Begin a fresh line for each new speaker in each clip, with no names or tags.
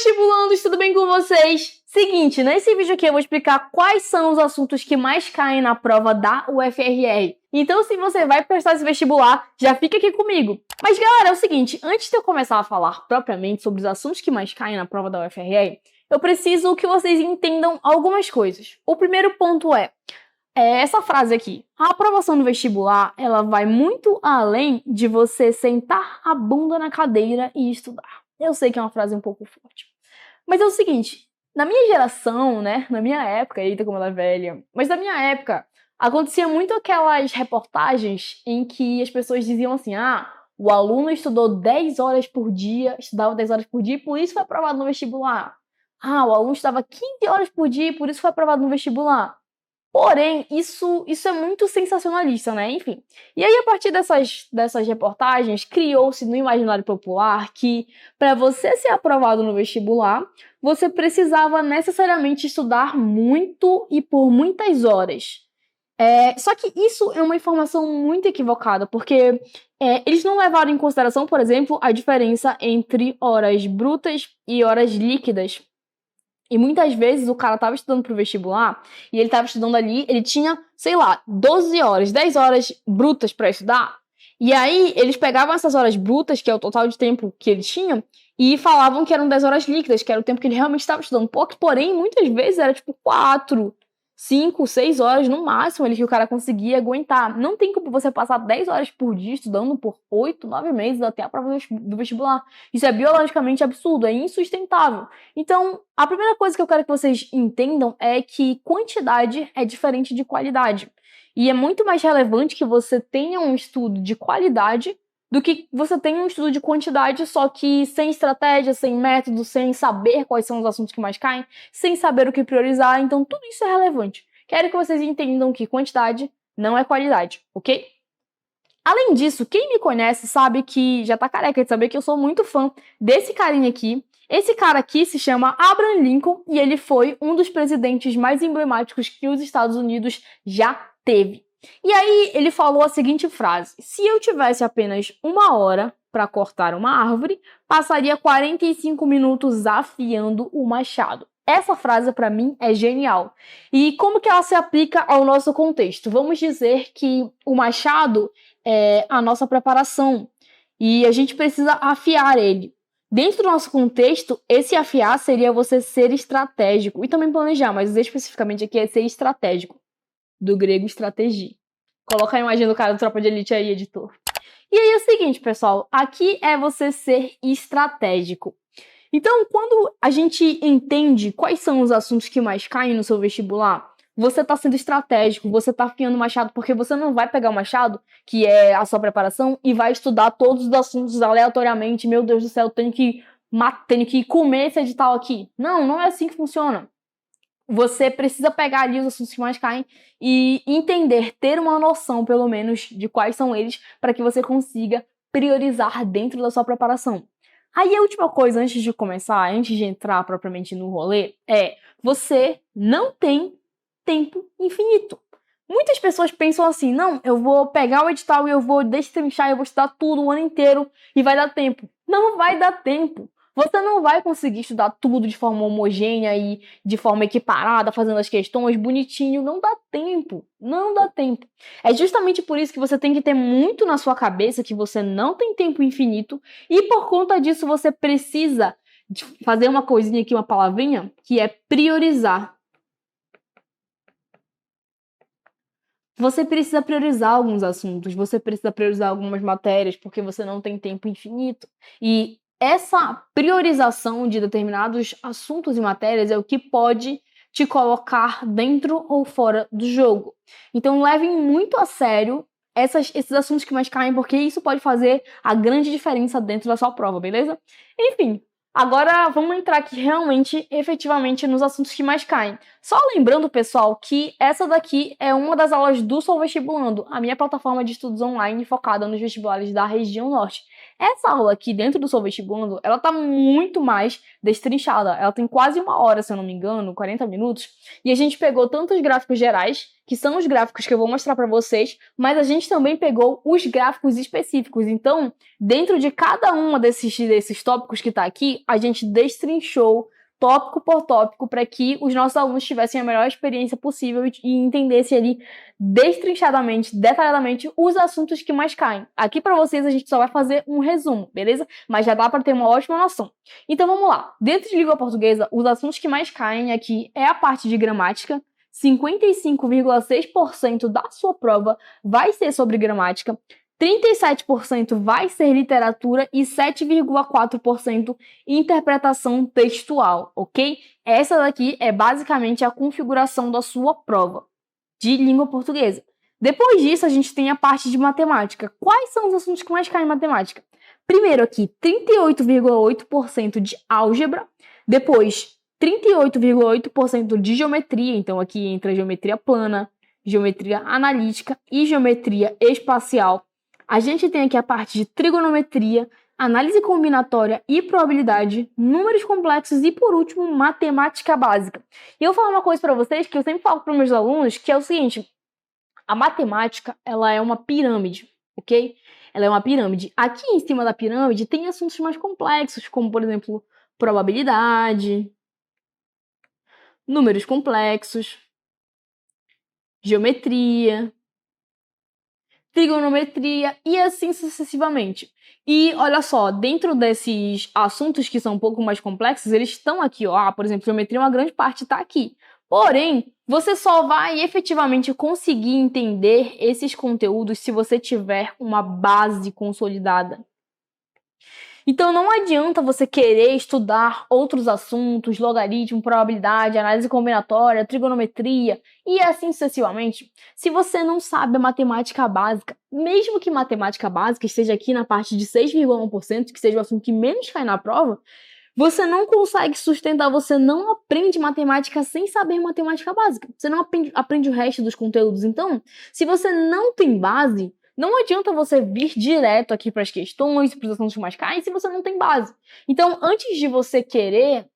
vestibulandos, tudo bem com vocês? Seguinte, nesse vídeo aqui eu vou explicar quais são os assuntos que mais caem na prova da UFRR. Então, se você vai prestar esse vestibular, já fica aqui comigo. Mas, galera, é o seguinte, antes de eu começar a falar propriamente sobre os assuntos que mais caem na prova da UFRR, eu preciso que vocês entendam algumas coisas. O primeiro ponto é essa frase aqui. A aprovação no vestibular, ela vai muito além de você sentar a bunda na cadeira e estudar. Eu sei que é uma frase um pouco forte. Mas é o seguinte, na minha geração, né, na minha época, eita como ela é velha, mas na minha época, acontecia muito aquelas reportagens em que as pessoas diziam assim, o aluno estudou 10 horas por dia, estudava 10 horas por dia e por isso foi aprovado no vestibular. O aluno estudava 15 horas por dia e por isso foi aprovado no vestibular. Porém, isso é muito sensacionalista, né? Enfim. E aí, a partir dessas reportagens, criou-se no imaginário popular que, para você ser aprovado no vestibular, você precisava necessariamente estudar muito e por muitas horas. Só que isso é uma informação muito equivocada, porque eles não levaram em consideração, por exemplo, a diferença entre horas brutas e horas líquidas. E muitas vezes o cara tava estudando pro vestibular e ele tava estudando ali, ele tinha, sei lá, 12 horas, 10 horas brutas pra estudar. E aí eles pegavam essas horas brutas, que é o total de tempo que ele tinha, e falavam que eram 10 horas líquidas, que era o tempo que ele realmente estava estudando. Porém, muitas vezes era tipo 4, 5, 6 horas no máximo ali que o cara conseguia aguentar. Não tem como você passar 10 horas por dia estudando por 8, 9 meses até a prova do vestibular. Isso é biologicamente absurdo, é insustentável. Então, a primeira coisa que eu quero que vocês entendam é que quantidade é diferente de qualidade. E é muito mais relevante que você tenha um estudo de qualidade do que você tenha um estudo de quantidade, só que sem estratégia, sem método, sem saber quais são os assuntos que mais caem, sem saber o que priorizar, então tudo isso é relevante. Quero que vocês entendam que quantidade não é qualidade, ok? Além disso, quem me conhece sabe que já tá careca de saber que eu sou muito fã desse carinha aqui. Esse cara aqui se chama Abraham Lincoln e ele foi um dos presidentes mais emblemáticos que os Estados Unidos já teve. E aí ele falou a seguinte frase: se eu tivesse apenas 1 hora para cortar uma árvore, passaria 45 minutos afiando o machado. Essa frase para mim é genial. E como que ela se aplica ao nosso contexto? Vamos dizer que o machado é a nossa preparação e a gente precisa afiar ele. Dentro do nosso contexto, esse afiar seria você ser estratégico e também planejar, mas especificamente aqui é ser estratégico. Do grego estratégia. Coloca a imagem do cara do Tropa de Elite aí, editor. E aí é o seguinte, pessoal, aqui é você ser estratégico. Então, quando a gente entende quais são os assuntos que mais caem no seu vestibular, você está sendo estratégico, você está afiando o machado, porque você não vai pegar o machado, que é a sua preparação, e vai estudar todos os assuntos aleatoriamente. Meu Deus do céu, tenho que comer esse edital aqui. Não é assim que funciona. Você precisa pegar ali os assuntos que mais caem e entender, ter uma noção, pelo menos, de quais são eles, para que você consiga priorizar dentro da sua preparação. Aí a última coisa, antes de começar, antes de entrar propriamente no rolê, você não tem tempo infinito. Muitas pessoas pensam assim, não, eu vou pegar o edital e eu vou destrinchar, eu vou estudar tudo o ano inteiro e vai dar tempo. Não vai dar tempo. Você não vai conseguir estudar tudo de forma homogênea e de forma equiparada, fazendo as questões bonitinho. Não dá tempo. Não dá tempo. É justamente por isso que você tem que ter muito na sua cabeça que você não tem tempo infinito e por conta disso você precisa fazer uma coisinha aqui, uma palavrinha, que é priorizar. Você precisa priorizar alguns assuntos, você precisa priorizar algumas matérias, porque você não tem tempo infinito. E essa priorização de determinados assuntos e matérias é o que pode te colocar dentro ou fora do jogo. Então levem muito a sério esses assuntos que mais caem, porque isso pode fazer a grande diferença dentro da sua prova, beleza? Enfim, agora vamos entrar aqui realmente, efetivamente, nos assuntos que mais caem. Só lembrando, pessoal, que essa daqui é uma das aulas do Sou Vestibulando, a minha plataforma de estudos online focada nos vestibulares da região norte. Essa aula aqui dentro do Sou Vestibulando, ela tá muito mais destrinchada. Ela tem quase 1 hora, se eu não me engano, 40 minutos. E a gente pegou tanto os gráficos gerais, que são os gráficos que eu vou mostrar para vocês, mas a gente também pegou os gráficos específicos. Então, dentro de cada um desses tópicos que está aqui, a gente destrinchou tópico por tópico para que os nossos alunos tivessem a melhor experiência possível e entendessem ali destrinchadamente, detalhadamente os assuntos que mais caem. Aqui para vocês a gente só vai fazer um resumo, beleza? Mas já dá para ter uma ótima noção. Então vamos lá. Dentro de língua portuguesa, os assuntos que mais caem aqui é a parte de gramática. 55,6% da sua prova vai ser sobre gramática. 37% vai ser literatura e 7,4% interpretação textual, ok? Essa daqui é basicamente a configuração da sua prova de língua portuguesa. Depois disso, a gente tem a parte de matemática. Quais são os assuntos que mais caem em matemática? Primeiro aqui, 38,8% de álgebra. Depois, 38,8% de geometria. Então, aqui entra geometria plana, geometria analítica e geometria espacial. A gente tem aqui a parte de trigonometria, análise combinatória e probabilidade, números complexos e, por último, matemática básica. E eu vou falar uma coisa para vocês que eu sempre falo para os meus alunos, que é o seguinte: a matemática, ela é uma pirâmide, ok? Ela é uma pirâmide. Aqui em cima da pirâmide tem assuntos mais complexos, como, por exemplo, probabilidade, números complexos, geometria, trigonometria e assim sucessivamente. E olha só, dentro desses assuntos que são um pouco mais complexos, eles estão aqui, ó. Por exemplo, geometria, uma grande parte está aqui. Porém, você só vai efetivamente conseguir entender esses conteúdos se você tiver uma base consolidada. Então não adianta você querer estudar outros assuntos, logaritmo, probabilidade, análise combinatória, trigonometria e assim sucessivamente, se você não sabe a matemática básica. Mesmo que matemática básica esteja aqui na parte de 6,1%, que seja o assunto que menos cai na prova, você não consegue sustentar, você não aprende matemática sem saber matemática básica. Você não aprende o resto dos conteúdos. Então, se você não tem base, não adianta você vir direto aqui para as questões, para os assuntos mais caem, se você não tem base. Então, antes de você querer,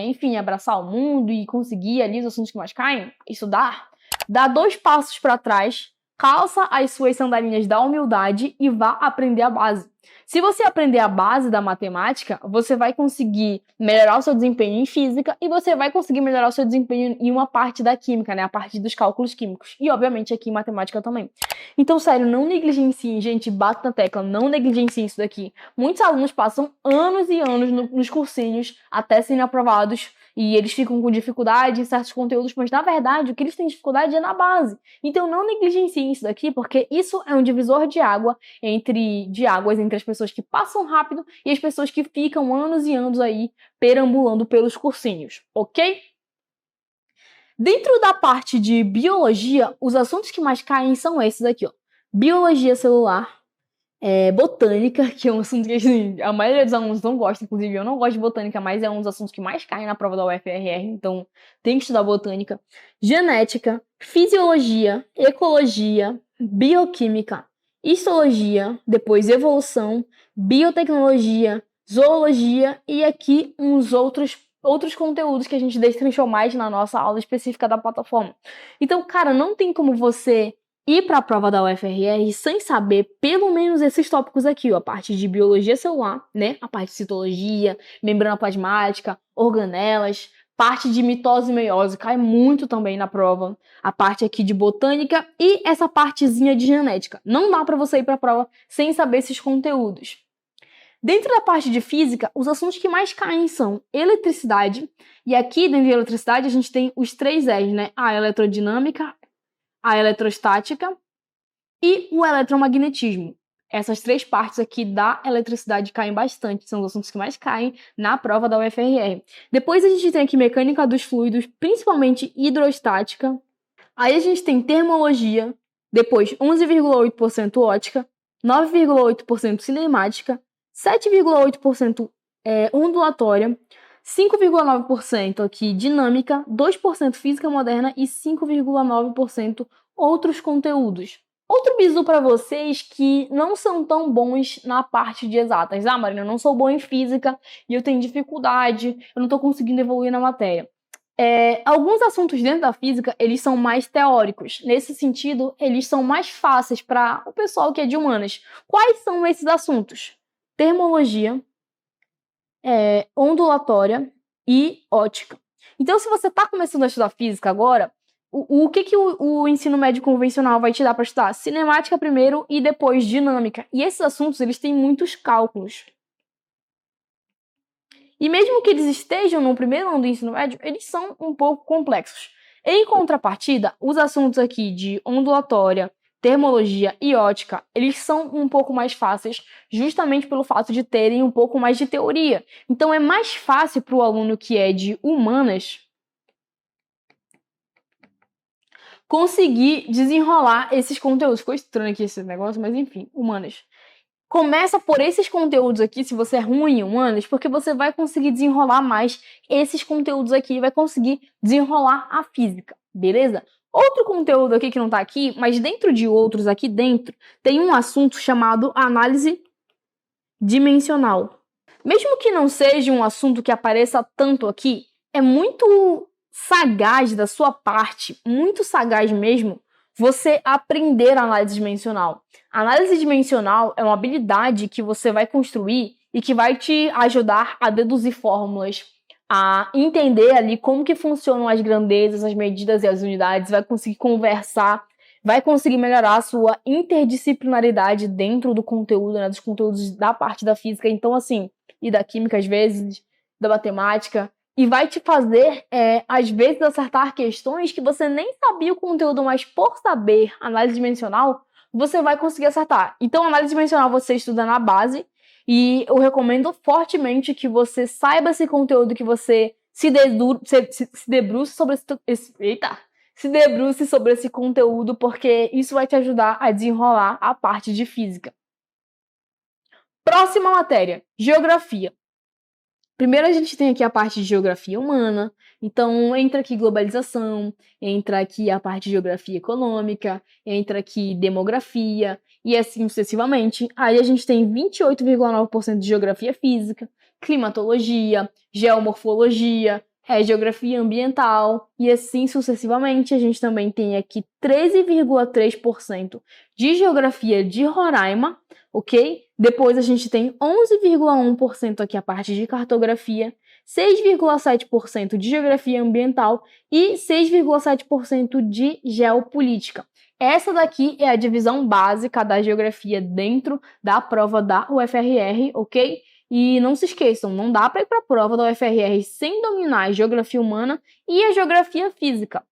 enfim, abraçar o mundo e conseguir ali os assuntos que mais caem, estudar, dá 2 passos para trás, calça as suas sandalinhas da humildade e vá aprender a base. Se você aprender a base da matemática, você vai conseguir melhorar o seu desempenho em física e você vai conseguir melhorar o seu desempenho em uma parte da química, né? A parte dos cálculos químicos. E, obviamente, aqui em matemática também. Então, sério, não negligenciem, gente, bato na tecla, não negligenciem isso daqui. Muitos alunos passam anos e anos nos cursinhos até serem aprovados e eles ficam com dificuldade em certos conteúdos, mas, na verdade, o que eles têm dificuldade é na base. Então, não negligenciem isso daqui, porque isso é um divisor de águas entre as pessoas que passam rápido e as pessoas que ficam anos e anos aí perambulando pelos cursinhos, ok? Dentro da parte de biologia, os assuntos que mais caem são esses aqui, ó. Biologia celular, botânica, que é um assunto que assim, a maioria dos alunos não gosta, inclusive eu não gosto de botânica, mas é um dos assuntos que mais caem na prova da UFRR, então tem que estudar botânica. Genética, fisiologia, ecologia, bioquímica, histologia, depois evolução, biotecnologia, zoologia e aqui uns outros conteúdos que a gente destrinchou mais na nossa aula específica da plataforma. Então, cara, não tem como você ir para a prova da UFRR sem saber pelo menos esses tópicos aqui, ó, a parte de biologia celular, né? A parte de citologia, membrana plasmática, organelas, parte de mitose e meiose cai muito também na prova, a parte aqui de botânica e essa partezinha de genética. Não dá para você ir para a prova sem saber esses conteúdos. Dentro da parte de física, os assuntos que mais caem são eletricidade, e aqui dentro de eletricidade a gente tem os 3 E's, né? A eletrodinâmica, a eletrostática e o eletromagnetismo. Essas 3 partes aqui da eletricidade caem bastante, são os assuntos que mais caem na prova da UFRR. Depois a gente tem aqui mecânica dos fluidos, principalmente hidrostática. Aí a gente tem termologia, depois 11,8% ótica, 9,8% cinemática, 7,8% ondulatória, 5,9% aqui dinâmica, 2% física moderna e 5,9% outros conteúdos. Outro bizu para vocês que não são tão bons na parte de exatas. Marina, eu não sou boa em física e eu tenho dificuldade, eu não estou conseguindo evoluir na matéria. Alguns assuntos dentro da física, eles são mais teóricos. Nesse sentido, eles são mais fáceis para o pessoal que é de humanas. Quais são esses assuntos? Termologia, ondulatória e ótica. Então, se você está começando a estudar física agora, o que o ensino médio convencional vai te dar para estudar? Cinemática primeiro e depois dinâmica. E esses assuntos, eles têm muitos cálculos. E mesmo que eles estejam no primeiro ano do ensino médio, eles são um pouco complexos. Em contrapartida, os assuntos aqui de ondulatória, termologia e ótica, eles são um pouco mais fáceis, justamente pelo fato de terem um pouco mais de teoria. Então é mais fácil para o aluno que é de humanas conseguir desenrolar esses conteúdos. Ficou estranho aqui esse negócio, mas enfim, humanas. Começa por esses conteúdos aqui, se você é ruim em humanas, porque você vai conseguir desenrolar mais esses conteúdos aqui e vai conseguir desenrolar a física, beleza? Outro conteúdo aqui que não tá aqui, mas dentro de outros aqui dentro, tem um assunto chamado análise dimensional. Mesmo que não seja um assunto que apareça tanto aqui, é muito sagaz da sua parte, muito sagaz mesmo, você aprender a análise dimensional. A análise dimensional é uma habilidade que você vai construir e que vai te ajudar a deduzir fórmulas, a entender ali como que funcionam as grandezas, as medidas e as unidades, vai conseguir conversar, vai conseguir melhorar a sua interdisciplinaridade dentro do conteúdo, né, dos conteúdos da parte da física. Então, assim, e da química às vezes, da matemática, e vai te fazer, às vezes, acertar questões que você nem sabia o conteúdo, mas por saber análise dimensional, você vai conseguir acertar. Então, análise dimensional você estuda na base, e eu recomendo fortemente que você saiba esse conteúdo, que você se debruce sobre se debruce sobre esse conteúdo, porque isso vai te ajudar a desenrolar a parte de física. Próxima matéria, geografia. Primeiro a gente tem aqui a parte de geografia humana, então entra aqui globalização, entra aqui a parte de geografia econômica, entra aqui demografia e assim sucessivamente. Aí a gente tem 28,9% de geografia física, climatologia, geomorfologia, geografia ambiental e assim sucessivamente. A gente também tem aqui 13,3% de geografia de Roraima, ok? Depois a gente tem 11,1% aqui a parte de cartografia, 6,7% de geografia ambiental e 6,7% de geopolítica. Essa daqui é a divisão básica da geografia dentro da prova da UFRR, ok? E não se esqueçam, não dá para ir para a prova da UFRR sem dominar a geografia humana e a geografia física.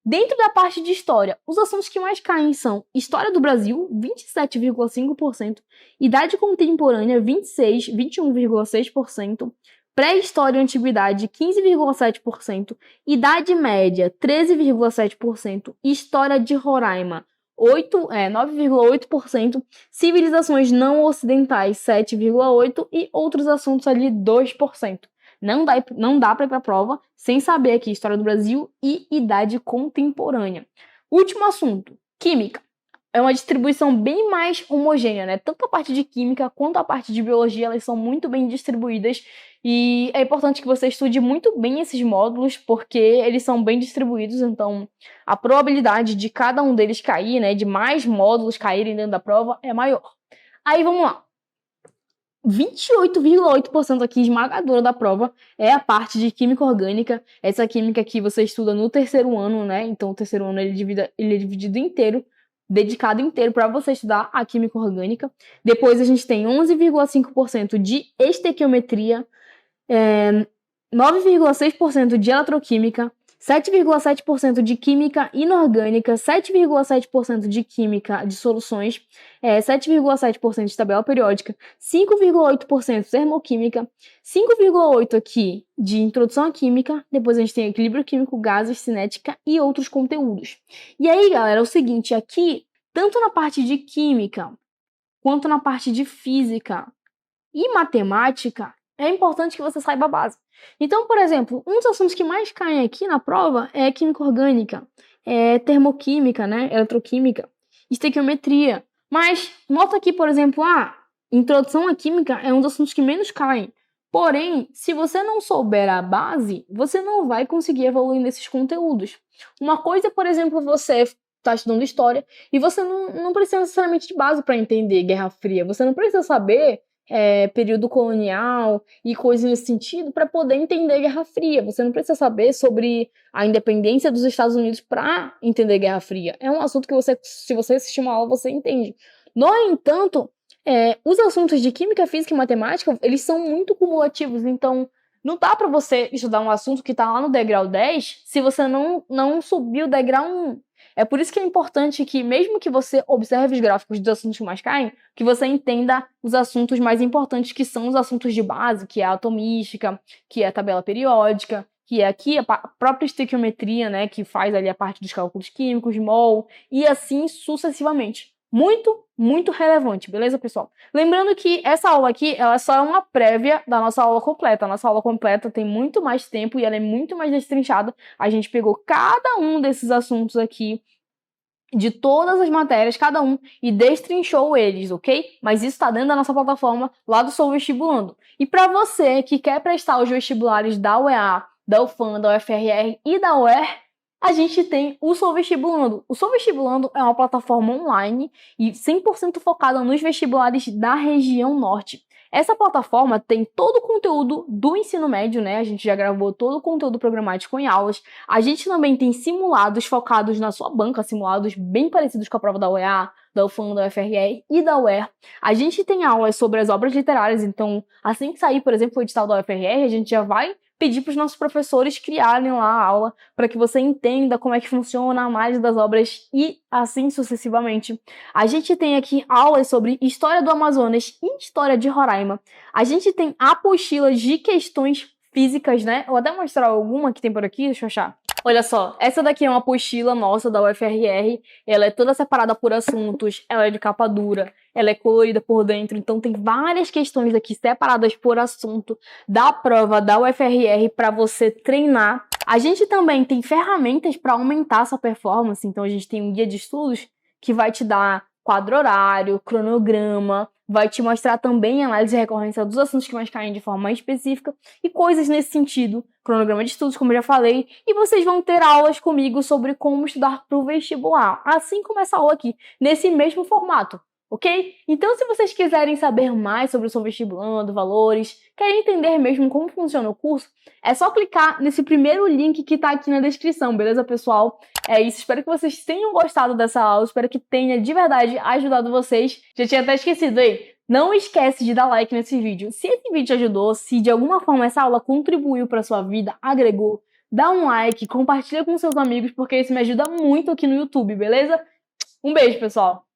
Dentro da parte de história, os assuntos que mais caem são História do Brasil, 27,5%, Idade Contemporânea, 21,6%, Pré-História e Antiguidade, 15,7%, Idade Média, 13,7%, História de Roraima, 9,8%, Civilizações Não Ocidentais, 7,8% e outros assuntos ali, 2%. Não dá para ir para a prova sem saber aqui História do Brasil e Idade Contemporânea. Último assunto, Química. É uma distribuição bem mais homogênea, né? Tanto a parte de Química quanto a parte de Biologia, elas são muito bem distribuídas e é importante que você estude muito bem esses módulos, porque eles são bem distribuídos, então a probabilidade de cada um deles cair, né, de mais módulos caírem dentro da prova é maior. Aí vamos lá. 28,8% aqui, esmagadora da prova, é a parte de química orgânica. Essa química que você estuda no terceiro ano, né? Então, o terceiro ano ele é dividido inteiro, dedicado inteiro para você estudar a química orgânica. Depois a gente tem 11,5% de estequiometria, 9,6% de eletroquímica, 7,7% de química inorgânica, 7,7% de química de soluções, 7,7% de tabela periódica, 5,8% termoquímica, 5,8% aqui de introdução à química, depois a gente tem equilíbrio químico, gases, cinética e outros conteúdos. E aí, galera, é o seguinte, aqui, tanto na parte de química, quanto na parte de física e matemática, é importante que você saiba a base. Então, por exemplo, um dos assuntos que mais caem aqui na prova é química orgânica, termoquímica, né, eletroquímica, estequiometria. Mas nota aqui, por exemplo, introdução à química é um dos assuntos que menos caem. Porém, se você não souber a base, você não vai conseguir evoluir nesses conteúdos. Uma coisa, por exemplo, você está estudando história e você não precisa necessariamente de base para entender Guerra Fria. Você não precisa saber período colonial e coisas nesse sentido para poder entender Guerra Fria. Você não precisa saber sobre a independência dos Estados Unidos para entender Guerra Fria. É um assunto que você, se você assistir uma aula, você entende. No entanto, os assuntos de química, física e matemática, eles são muito cumulativos, então não dá para você estudar um assunto que está lá no degrau 10 se você não subir o degrau 1. É por isso que é importante que, mesmo que você observe os gráficos dos assuntos que mais caem, que você entenda os assuntos mais importantes, que são os assuntos de base, que é a atomística, que é a tabela periódica, que é aqui a própria estequiometria, né, que faz ali a parte dos cálculos químicos, mol, e assim sucessivamente. Muito, muito relevante, beleza, pessoal? Lembrando que essa aula aqui, ela só é uma prévia da nossa aula completa. A nossa aula completa tem muito mais tempo e ela é muito mais destrinchada. A gente pegou cada um desses assuntos aqui, de todas as matérias, cada um, e destrinchou eles, ok? Mas isso está dentro da nossa plataforma lá do Sou Vestibulando. E para você que quer prestar os vestibulares da UEA, da UFAM, da UFRR e da UER, a gente tem o Sou Vestibulando. O Sou Vestibulando é uma plataforma online e 100% focada nos vestibulares da região norte. Essa plataforma tem todo o conteúdo do ensino médio, né? A gente já gravou todo o conteúdo programático em aulas. A gente também tem simulados focados na sua banca, simulados bem parecidos com a prova da UEA, da UFAM, da UFRR e da UER. A gente tem aulas sobre as obras literárias, então assim que sair, por exemplo, o edital da UFRR, a gente já vai pedir para os nossos professores criarem lá a aula para que você entenda como é que funciona a análise das obras e assim sucessivamente. A gente tem aqui aulas sobre história do Amazonas e história de Roraima. A gente tem apostilas de questões físicas, né? Eu vou até mostrar alguma que tem por aqui, deixa eu achar. Olha só, essa daqui é uma apostila nossa da UFRR, ela é toda separada por assuntos, ela é de capa dura, ela é colorida por dentro, então tem várias questões aqui separadas por assunto da prova da UFRR para você treinar. A gente também tem ferramentas para aumentar sua performance, então a gente tem um guia de estudos que vai te dar quadro horário, cronograma, vai te mostrar também a análise e recorrência dos assuntos que mais caem de forma mais específica e coisas nesse sentido, cronograma de estudos, como eu já falei, e vocês vão ter aulas comigo sobre como estudar para o vestibular, assim como essa aula aqui, nesse mesmo formato. Ok? Então, se vocês quiserem saber mais sobre o Sou Vestibulando, valores, querem entender mesmo como funciona o curso, é só clicar nesse primeiro link que tá aqui na descrição, beleza, pessoal? É isso, espero que vocês tenham gostado dessa aula, espero que tenha de verdade ajudado vocês. Já tinha até esquecido aí. Não esquece de dar like nesse vídeo. Se esse vídeo te ajudou, se de alguma forma essa aula contribuiu para sua vida, agregou, dá um like, compartilha com seus amigos, porque isso me ajuda muito aqui no YouTube, beleza? Um beijo, pessoal!